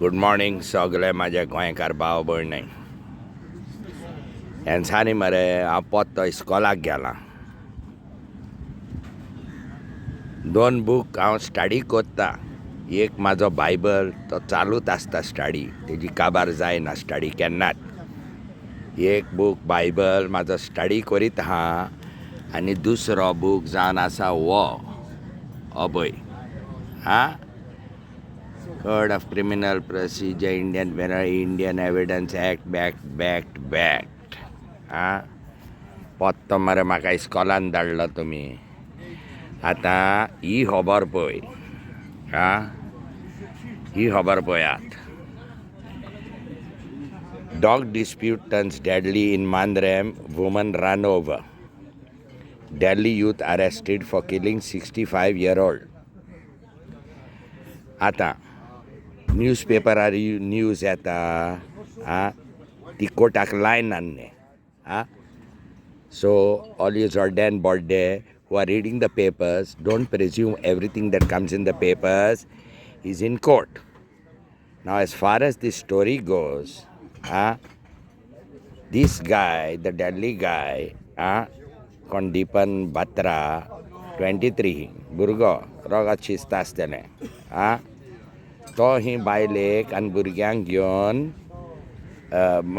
Good morning सगळे माझे गोंयकार भाव भयणी ह्यांच्यानी मरे हांव पोत्तो इस्कॉलाक गेलां. 2 बूक हांव स्टडी कोत्ता. एक म्हाजो बायबल तो चालूच आसता स्टडी, तेजी काबार जायना स्टडी केन्नाच. एक बूक बायबल म्हाजो स्टडी करीत आहा आनी दुसरो बूक जावन आसा वो अभय code of criminal procedure Indian evidence act बॅक्ट पोत्तो मरे म्हाका इस्कॉलान धाडलो तुमी. आतां ही खबर पळय ही खबर पळयात. Dog dispute turns deadly in Mandrem, woman run over. Delhi youth arrested for killing 65-year-old. आतां न्यूजपेपरार न्यूज येता ती कोर्टाक लायनात न्ही. So all you Jordan Borde who are reading the papers, don't presume everything that comes in the papers is in court. Now as far as this story goes, this guy, the Delhi guy, Kondipan Batra, 23, भुरगो रोगात शिस्त आसतलें. तो ही बायलेक आनी भुरग्यांक घेवन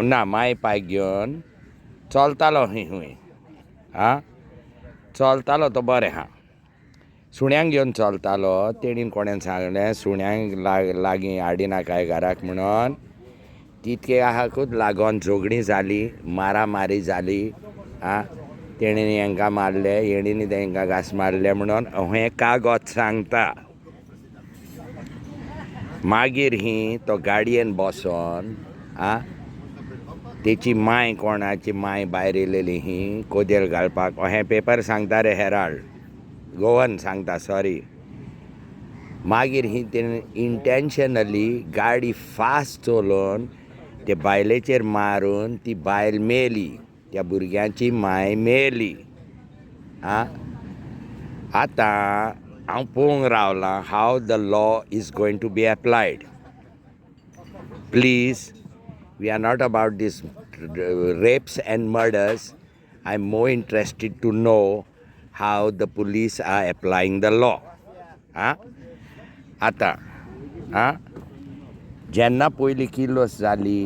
ना my पाय घेवन चलतालो हूंय. चलतालो तो बरें सुण्यांक घेवन चलतालो. तेणीन कोणें सांगलें सुण्यांक लागीं हाडिनाकाय घराक म्हणून. तितके आहाकूच लागोन झगडीं जाली, मारामारी जाली. तेणीन हांकां मारले, हेणीनी तांकां घास मारले म्हणून हें कागद सांगता. मागीर ही तो गाडयेन बसोन तेची माय कोणाची माय भायर येयलेली ही कोदेल घालपाक हें पेपर सांगता रे हेराल्ड गोवन सांगता सॉरी. मागीर ही तेणें इंटेन्शनली गाडी फास्ट चलोवन ते बायलेचेर मारून ती बायल मेली, त्या भुरग्याची माय मेली. आतां हांव पळोवंक रावलां how the law is going to be applied. Please, we are not about these rapes and murders. I'm more interested to know how the police are applying the law. आतां जेन्ना पयली किल्लोस जाली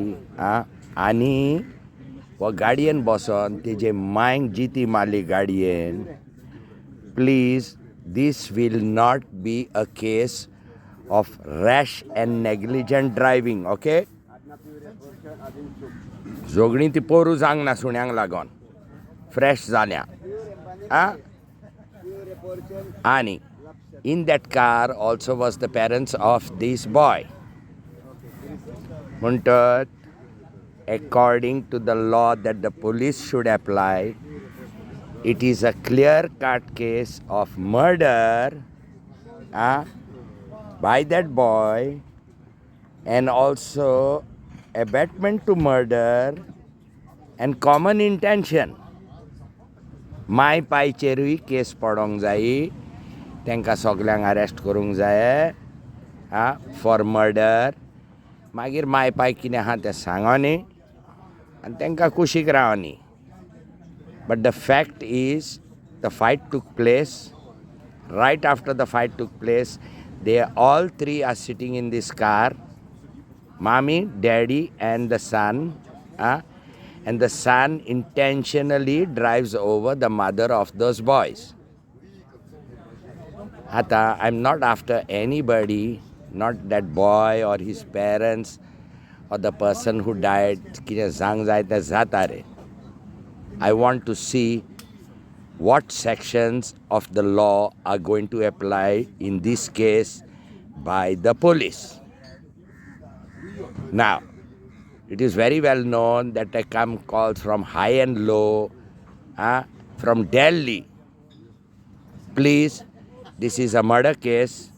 आनी हो गाडयेन बसोन तेजे मांयक जिती मारली गाडयेन. Please, this will not be a case of rash and negligent driving, okay? झगडीं ती पोरू जावंक सुण्यांक लागोन फ्रेश जाल्या. आनी in that car also was the parents of this boy. म्हणटत according to the law that the police should apply, it is a clear-cut case of murder by that boy and also abetment to murder and common intention. माय पायचेरूय case पडोंक जायी, तांकां सगल्यांक arrest करूंक जाय for murder. मागीर माय पाय कितें आहा तें सांगोनी आनी तांकां कुशीक रावनी. But the fact is the fight took place. Right after the fight took place, they all three are sitting in this car, mommy, daddy and the son, and the son intentionally drives over the mother of those boys. Ata, I'm not after anybody, not that boy or his parents or the person who died. Kiतें जावंक जाय तें जाता रे. I want to see what sections of the law are going to apply in this case by the police. Now, it is very well known that there come calls from high and low, from Delhi. Please, this is a murder case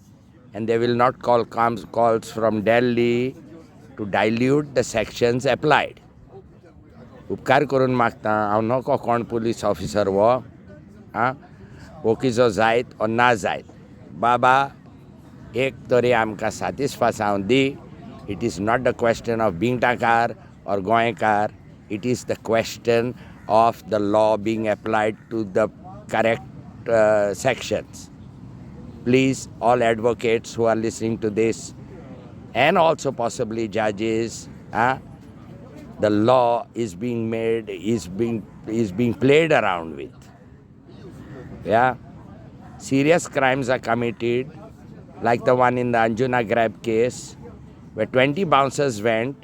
and they will not calls from Delhi to dilute the sections applied. उपकार करून मागता, हांव नको कोण police officer वो वकीचो जायत ओ ना जायत. बाबा, एक तरी आमकां satisfaction the It is not the question of Bingtakar or Goenkar. It is the question of the law being applied to the correct sections. Please, all advocates who are listening to this, and also possibly judges, the law is being played around with. Yeah, serious crimes are committed, like the one in the Anjuna grab case, where 20 bouncers went,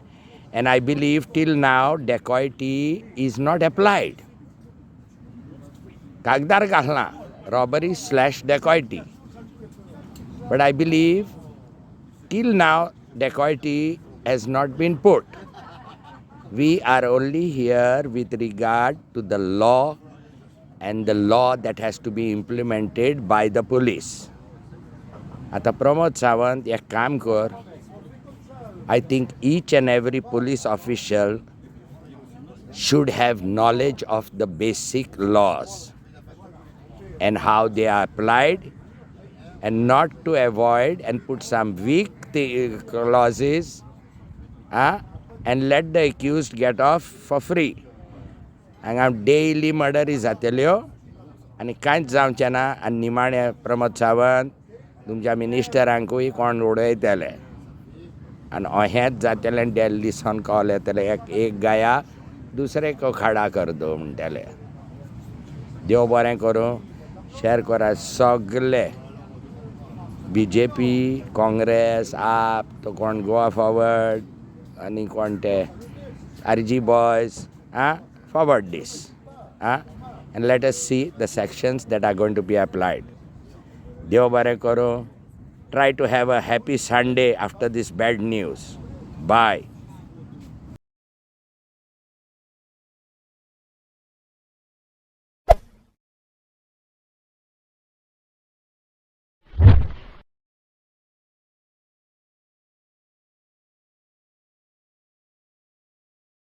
and I believe till now dacoity is not applied. Kagdar kahla, robbery / dacoity. But I believe till now dacoity has not been put. We are only here with regard to the law and the law that has to be implemented by the police. आता प्रमोद सावंत एक काम कर, I think each and every police official should have knowledge of the basic laws and how they are applied, and not to avoid and put some weak clauses and let the accused get off for free. हांगा daily मर्डरी जातल्यो आनी कांयच जावचें ना, आनी निमाणे प्रमोद सावंत तुमच्या मिनिस्टरांकूय कोण उडयतले आनी अहेंच जातलें दिल्ली सावन कॉल येतले, एक गाया दुसरे को खडा कर दो म्हणटले. देव बरें करूं. शेअर करा सगळे BJP, काँग्रेस, आप तो कोण गोवा फॉरवर्ड आनी कोण ते RG boys, forward this, and let us see the sections that are going to be applied. Deo bare karo. Try to have a happy Sunday after this bad news. Bye.